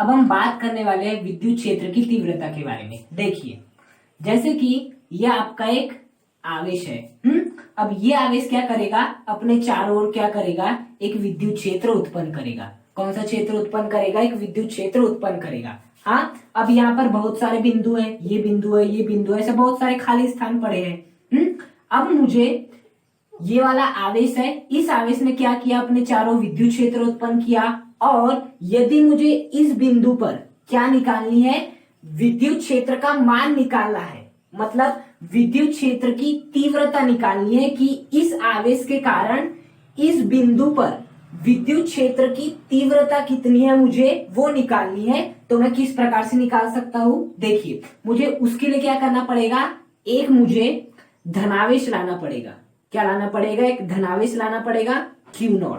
अब हम बात करने वाले हैं विद्युत क्षेत्र की तीव्रता के बारे में। देखिए, जैसे कि यह आपका एक आवेश है। अब ये आवेश क्या करेगा, अपने चारों ओर क्या करेगा, एक विद्युत क्षेत्र उत्पन्न करेगा। कौन सा क्षेत्र उत्पन्न करेगा, एक विद्युत क्षेत्र उत्पन्न करेगा। हाँ, अब यहाँ पर बहुत सारे बिंदु हैं, ये बिंदु है, ये बिंदु है, ऐसे बहुत सारे खाली स्थान पड़े हैं। अब मुझे ये वाला आवेश है, इस आवेश ने क्या किया, अपने चारों विद्युत क्षेत्र उत्पन्न किया। और यदि मुझे इस बिंदु पर क्या निकालनी है, विद्युत क्षेत्र का मान निकालना है, मतलब विद्युत क्षेत्र की तीव्रता निकालनी है कि इस आवेश के कारण इस बिंदु पर विद्युत क्षेत्र की तीव्रता कितनी है, मुझे वो निकालनी है। तो मैं किस प्रकार से निकाल सकता हूं, देखिए, मुझे उसके लिए क्या करना पड़ेगा, एक मुझे धनावेश लाना पड़ेगा। क्या लाना पड़ेगा, एक धनावेश लाना पड़ेगा, Q0।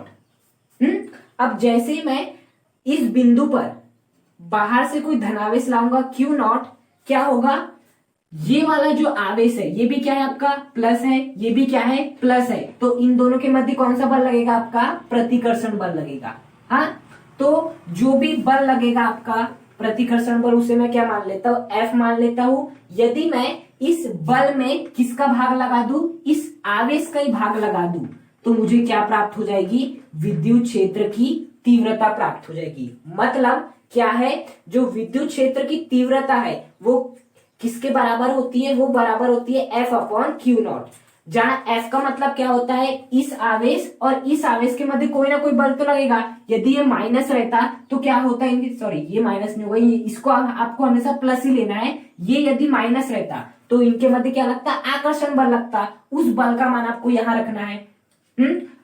अब जैसे ही मैं इस बिंदु पर बाहर से कोई धनावेश लाऊंगा Q0, क्या होगा, ये वाला जो आवेश है ये भी क्या है आपका प्लस है, ये भी क्या है प्लस है, तो इन दोनों के मध्य कौन सा बल लगेगा, आपका प्रतिकर्षण बल लगेगा। हाँ, तो जो भी बल लगेगा आपका प्रतिकर्षण बल, उसे मैं क्या मान लेता हूं, F मान लेता हूं। यदि मैं इस बल में किसका भाग लगा दूं, इस आवेश का ही भाग लगा दूं, तो मुझे क्या प्राप्त हो जाएगी, विद्युत क्षेत्र की तीव्रता प्राप्त हो जाएगी। मतलब क्या है, जो विद्युत क्षेत्र की तीव्रता है वो किसके बराबर होती है, वो बराबर होती है F/Q0, जहां F का मतलब क्या होता है, इस आवेश और इस आवेश के मध्य कोई ना कोई बल तो लगेगा। यदि ये माइनस रहता तो क्या होता है, सॉरी ये माइनस नहीं होगा, इसको आपको हमेशा प्लस ही लेना है। ये यदि माइनस रहता तो इनके मध्य क्या लगता, आकर्षण बल लगता, उस बल का मान आपको यहां रखना है।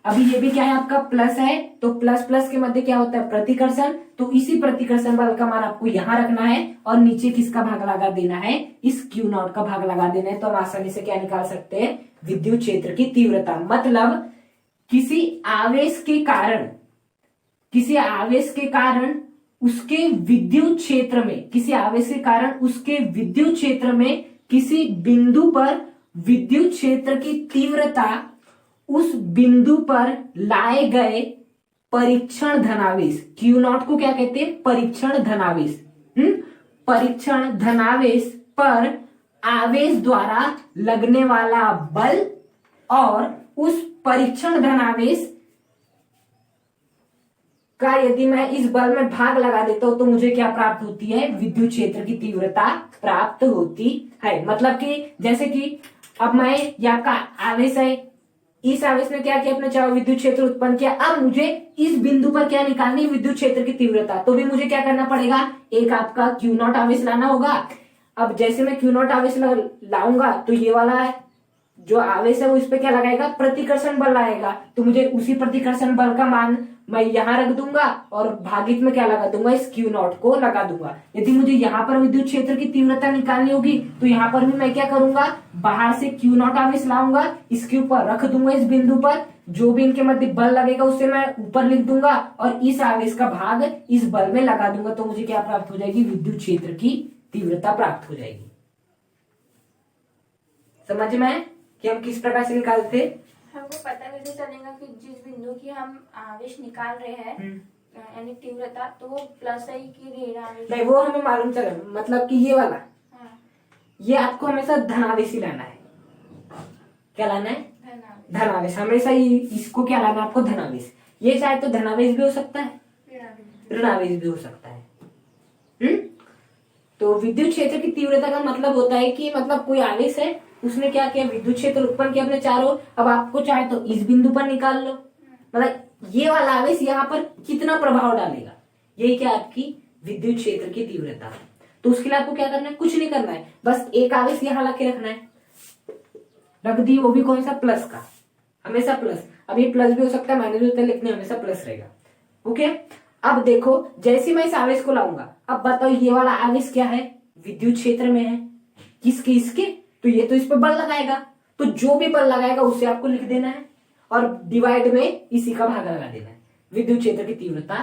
अभी ये भी क्या है आपका प्लस है, तो प्लस प्लस के मध्य क्या होता है, प्रतिकर्षण, तो इसी प्रतिकर्षण बल का मान आपको यहां रखना है और नीचे किसका भाग लगा देना है, इस Q0 का भाग लगा देना है। तो हम आसानी से क्या निकाल सकते हैं, विद्युत क्षेत्र की तीव्रता। मतलब किसी आवेश के कारण उसके विद्युत क्षेत्र में, किसी आवेश के कारण उसके विद्युत क्षेत्र में किसी बिंदु पर विद्युत क्षेत्र की तीव्रता उस बिंदु पर लाए गए परीक्षण धनावेश, Q0 को क्या कहते हैं, परीक्षण धनावेश। परीक्षण धनावेश पर आवेश द्वारा लगने वाला बल और उस परीक्षण धनावेश का यदि मैं इस बल में भाग लगा देता हूं तो मुझे क्या प्राप्त होती है, विद्युत क्षेत्र की तीव्रता प्राप्त होती है। मतलब कि जैसे कि अब मैं यहाँ का आवेश है, इस आवेश ने क्या किया, अपने चारों विद्युत क्षेत्र उत्पन्न किया। अब मुझे इस बिंदु पर क्या निकालनी, विद्युत क्षेत्र की तीव्रता, तो भी मुझे क्या करना पड़ेगा, एक आपका Q0 आवेश लाना होगा। अब जैसे मैं Q0 आवेश लाऊंगा तो ये वाला जो आवेश है वो इस पे क्या लगाएगा, प्रतिकर्षण बल लगाएगा, तो मुझे उसी प्रतिकर्षण बल का मान मैं यहां रख दूंगा और भागित में क्या लगा दूंगा, इस Q0 को लगा दूंगा। यदि मुझे यहाँ पर विद्युत क्षेत्र की तीव्रता निकालनी होगी तो यहाँ पर भी मैं क्या करूंगा, बाहर से Q0 आवेश लाऊंगा, इसके ऊपर रख दूंगा, इस बिंदु पर जो भी इनके मध्य बल लगेगा उसे मैं ऊपर लिख दूंगा और इस आवेश का भाग इस बल में लगा दूंगा, तो मुझे क्या प्राप्त हो जाएगी, विद्युत क्षेत्र की तीव्रता प्राप्त हो जाएगी। समझ में कि हम किस प्रकार से निकालते, हमको पता कैसे चलेगा कि जिस बिंदु की हम आवेश निकाल रहे हैं यानी तीव्रता, तो वो प्लस है कि ऋण आवेश, नहीं वो हमें मालूम चले। मतलब कि ये वाला, हाँ, ये आपको हमेशा धनावेश ही लाना है। क्या लाना है, धनावेश हमेशा ही, इसको क्या लाना है आपको, धनावेश। ये चाहे तो धनावेश भी हो सकता है, ऋणावेश भी हो सकता है। तो विद्युत क्षेत्र की तीव्रता का मतलब होता है कि मतलब कोई आवेश है, उसने क्या किया, विद्युत क्षेत्र उत्पन्न किया अपने चारों। अब आपको चाहे तो इस बिंदु पर निकाल लो, मतलब ये वाला आवेश यहाँ पर कितना प्रभाव डालेगा, यही क्या आपकी विद्युत क्षेत्र की तीव्रता। तो उसके लिए आपको क्या करना है, कुछ नहीं करना है, बस एक आवेश यहाँ ला के रखना है, रख दी, वो भी कौन सा, प्लस का, हमेशा प्लस। अब ये प्लस भी हो सकता है, माइनस भी होता है, लेकिन हमेशा प्लस रहेगा। ओके, अब देखो जैसे मैं इस आवेश को लाऊंगा, अब बताओ ये वाला आवेश क्या है, विद्युत क्षेत्र में है, किसके, इसके, तो ये तो इस पर बल लगाएगा, तो जो भी बल लगाएगा उसे आपको लिख देना है और डिवाइड में इसी का भाग लगा देना है, विद्युत क्षेत्र की तीव्रता